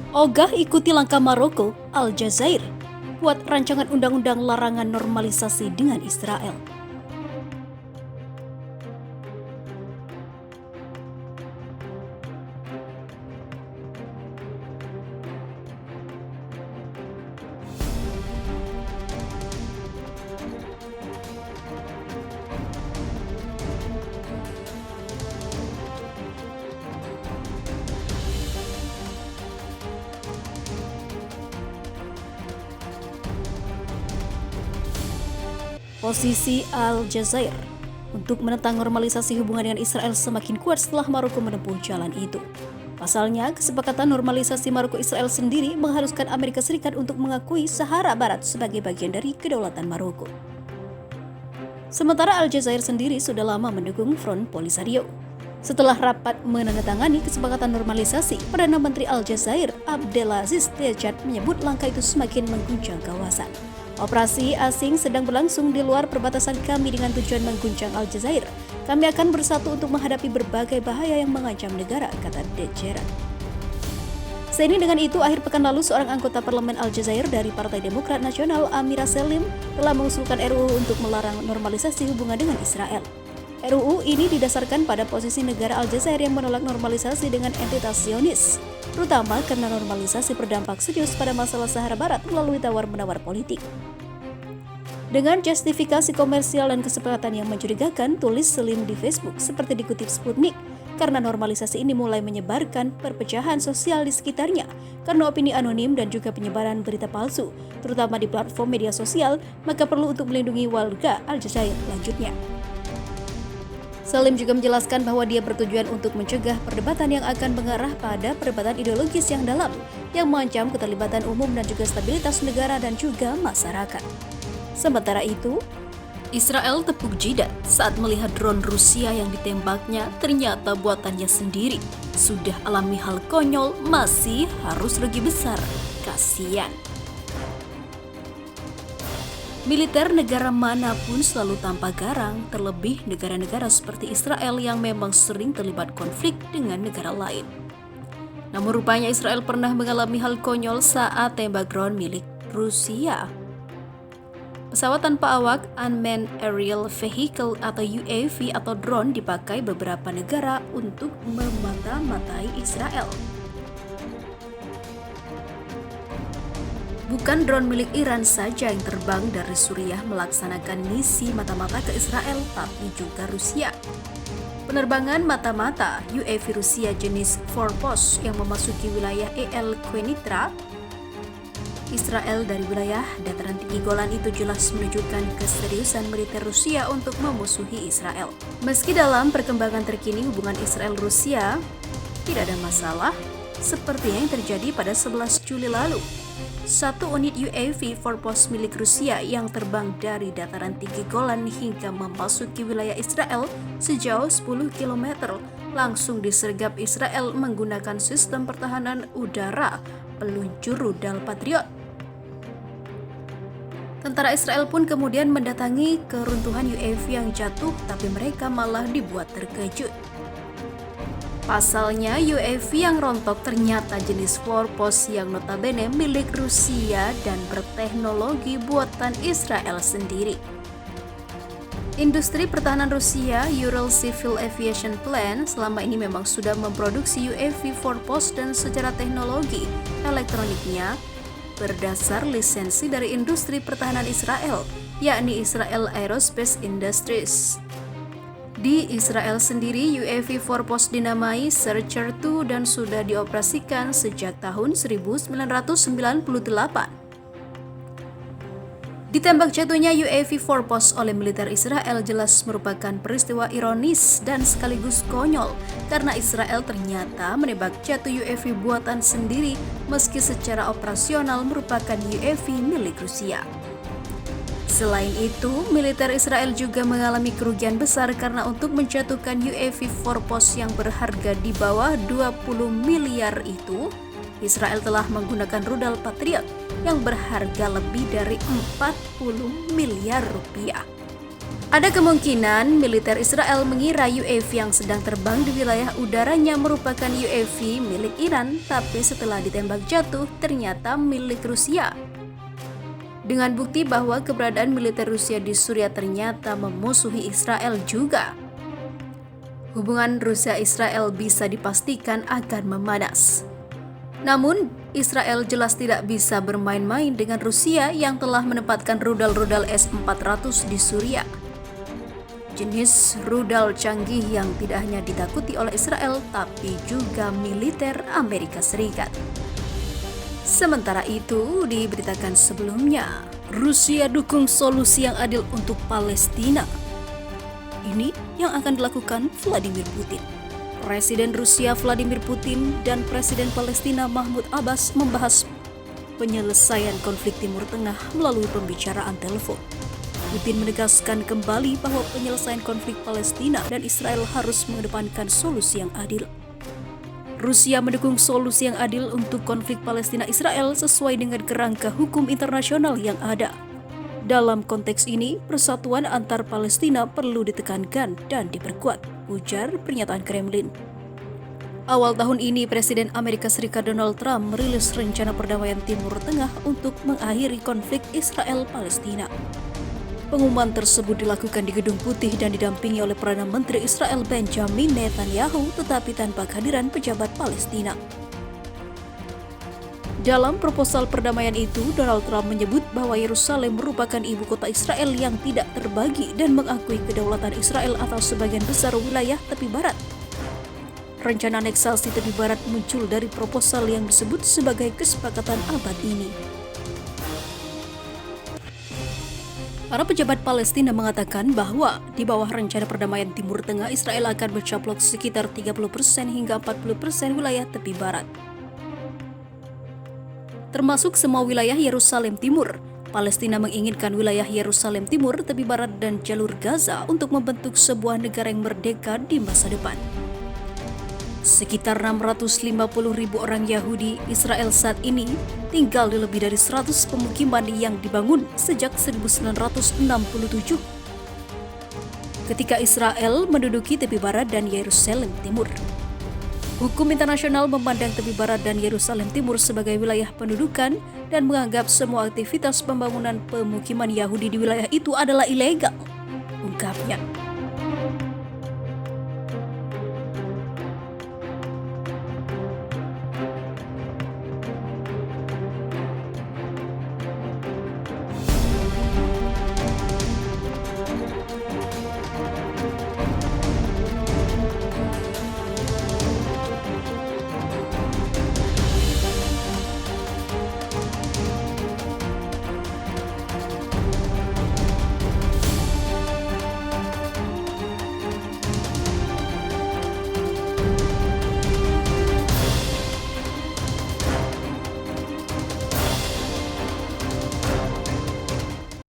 Ogah ikuti langkah Maroko, Aljazair buat rancangan undang-undang larangan normalisasi dengan Israel. Posisi Aljazair untuk menentang normalisasi hubungan dengan Israel semakin kuat setelah Maroko menempuh jalan itu. Pasalnya, kesepakatan normalisasi Maroko-Israel sendiri mengharuskan Amerika Serikat untuk mengakui Sahara Barat sebagai bagian dari kedaulatan Maroko. Sementara Aljazair sendiri sudah lama mendukung Front Polisario. Setelah rapat menandatangani kesepakatan normalisasi, Perdana Menteri Aljazair Abdelaziz Tejad menyebut langkah itu semakin mengguncang kawasan. Operasi asing sedang berlangsung di luar perbatasan kami dengan tujuan mengguncang Aljazair. Kami akan bersatu untuk menghadapi berbagai bahaya yang mengancam negara, kata Tejad. Seiring dengan itu, akhir pekan lalu seorang anggota parlemen Aljazair dari Partai Demokrat Nasional, Amira Selim, telah mengusulkan RUU untuk melarang normalisasi hubungan dengan Israel. RUU ini didasarkan pada posisi negara Aljazair yang menolak normalisasi dengan entitas Zionis, terutama karena normalisasi berdampak serius pada masalah Sahara Barat melalui tawar-menawar politik. Dengan justifikasi komersial dan kesepakatan yang mencurigakan, tulis Selim di Facebook seperti dikutip Sputnik, karena normalisasi ini mulai menyebarkan perpecahan sosial di sekitarnya, karena opini anonim dan juga penyebaran berita palsu, terutama di platform media sosial, maka perlu untuk melindungi warga Aljazair, lanjutnya. Selim juga menjelaskan bahwa dia bertujuan untuk mencegah perdebatan yang akan mengarah pada perdebatan ideologis yang dalam, yang mengancam keterlibatan umum dan juga stabilitas negara dan juga masyarakat. Sementara itu, Israel tepuk jidat saat melihat drone Rusia yang ditembaknya ternyata buatannya sendiri. Sudah alami hal konyol, masih harus rugi besar. Kasian. Militer negara manapun selalu tanpa garang, terlebih negara-negara seperti Israel yang memang sering terlibat konflik dengan negara lain. Namun rupanya Israel pernah mengalami hal konyol saat tembak drone milik Rusia. Pesawat tanpa awak Unmanned Aerial Vehicle atau UAV atau drone dipakai beberapa negara untuk memata-matai Israel. Bukan drone milik Iran saja yang terbang dari Suriah melaksanakan misi mata-mata ke Israel, tapi juga Rusia. Penerbangan mata-mata UAV Rusia jenis Forpos yang memasuki wilayah El Quneitra, Israel dari wilayah dataran tinggi Golan itu jelas menunjukkan keseriusan militer Rusia untuk memusuhi Israel. Meski dalam perkembangan terkini hubungan Israel-Rusia tidak ada masalah, seperti yang terjadi pada 11 Juli lalu. Satu unit UAV Forpos milik Rusia yang terbang dari dataran tinggi Golan hingga memasuki wilayah Israel sejauh 10 km langsung disergap Israel menggunakan sistem pertahanan udara peluncur rudal Patriot. Tentara Israel pun kemudian mendatangi keruntuhan UAV yang jatuh, tapi mereka malah dibuat terkejut. Pasalnya, UAV yang rontok ternyata jenis Forpos yang notabene milik Rusia dan berteknologi buatan Israel sendiri. Industri pertahanan Rusia, Ural Civil Aviation Plan, selama ini memang sudah memproduksi UAV Forpos dan secara teknologi elektroniknya berdasar lisensi dari industri pertahanan Israel, yakni Israel Aerospace Industries. Di Israel sendiri, UAV Forpos dinamai Searcher 2 dan sudah dioperasikan sejak tahun 1998. Ditembak jatuhnya UAV Forpos oleh militer Israel jelas merupakan peristiwa ironis dan sekaligus konyol karena Israel ternyata menembak jatuh UAV buatan sendiri meski secara operasional merupakan UAV milik Rusia. Selain itu, militer Israel juga mengalami kerugian besar karena untuk menjatuhkan UAV Forpos yang berharga di bawah 20 miliar itu, Israel telah menggunakan rudal Patriot yang berharga lebih dari 40 miliar rupiah. Ada kemungkinan militer Israel mengira UAV yang sedang terbang di wilayah udaranya merupakan UAV milik Iran, tapi setelah ditembak jatuh ternyata milik Rusia. Dengan bukti bahwa keberadaan militer Rusia di Suriah ternyata memusuhi Israel juga. Hubungan Rusia-Israel bisa dipastikan akan memanas. Namun, Israel jelas tidak bisa bermain-main dengan Rusia yang telah menempatkan rudal-rudal S-400 di Suriah. Jenis rudal canggih yang tidak hanya ditakuti oleh Israel, tapi juga militer Amerika Serikat. Sementara itu, diberitakan sebelumnya, Rusia dukung solusi yang adil untuk Palestina. Ini yang akan dilakukan Vladimir Putin. Presiden Rusia Vladimir Putin dan Presiden Palestina Mahmud Abbas membahas penyelesaian konflik Timur Tengah melalui pembicaraan telepon. Putin menegaskan kembali bahwa penyelesaian konflik Palestina dan Israel harus mengedepankan solusi yang adil. Rusia mendukung solusi yang adil untuk konflik Palestina-Israel sesuai dengan kerangka hukum internasional yang ada. Dalam konteks ini, persatuan antar Palestina perlu ditekankan dan diperkuat, ujar pernyataan Kremlin. Awal tahun ini, Presiden Amerika Serikat Donald Trump merilis rencana perdamaian Timur Tengah untuk mengakhiri konflik Israel-Palestina. Pengumuman tersebut dilakukan di Gedung Putih dan didampingi oleh Perdana Menteri Israel Benjamin Netanyahu, tetapi tanpa kehadiran pejabat Palestina. Dalam proposal perdamaian itu, Donald Trump menyebut bahwa Yerusalem merupakan ibu kota Israel yang tidak terbagi dan mengakui kedaulatan Israel atas sebagian besar wilayah tepi barat. Rencana aneksasi tepi barat muncul dari proposal yang disebut sebagai kesepakatan abad ini. Para pejabat Palestina mengatakan bahwa di bawah rencana perdamaian Timur Tengah, Israel akan mencaplok sekitar 30% hingga 40% wilayah tepi barat, termasuk semua wilayah Yerusalem Timur. Palestina menginginkan wilayah Yerusalem Timur, tepi barat, dan jalur Gaza untuk membentuk sebuah negara yang merdeka di masa depan. Sekitar 650.000 orang Yahudi Israel saat ini tinggal di lebih dari 100 pemukiman yang dibangun sejak 1967. Ketika Israel menduduki tepi barat dan Yerusalem Timur. Hukum internasional memandang tepi barat dan Yerusalem Timur sebagai wilayah pendudukan dan menganggap semua aktivitas pembangunan pemukiman Yahudi di wilayah itu adalah ilegal, ungkapnya.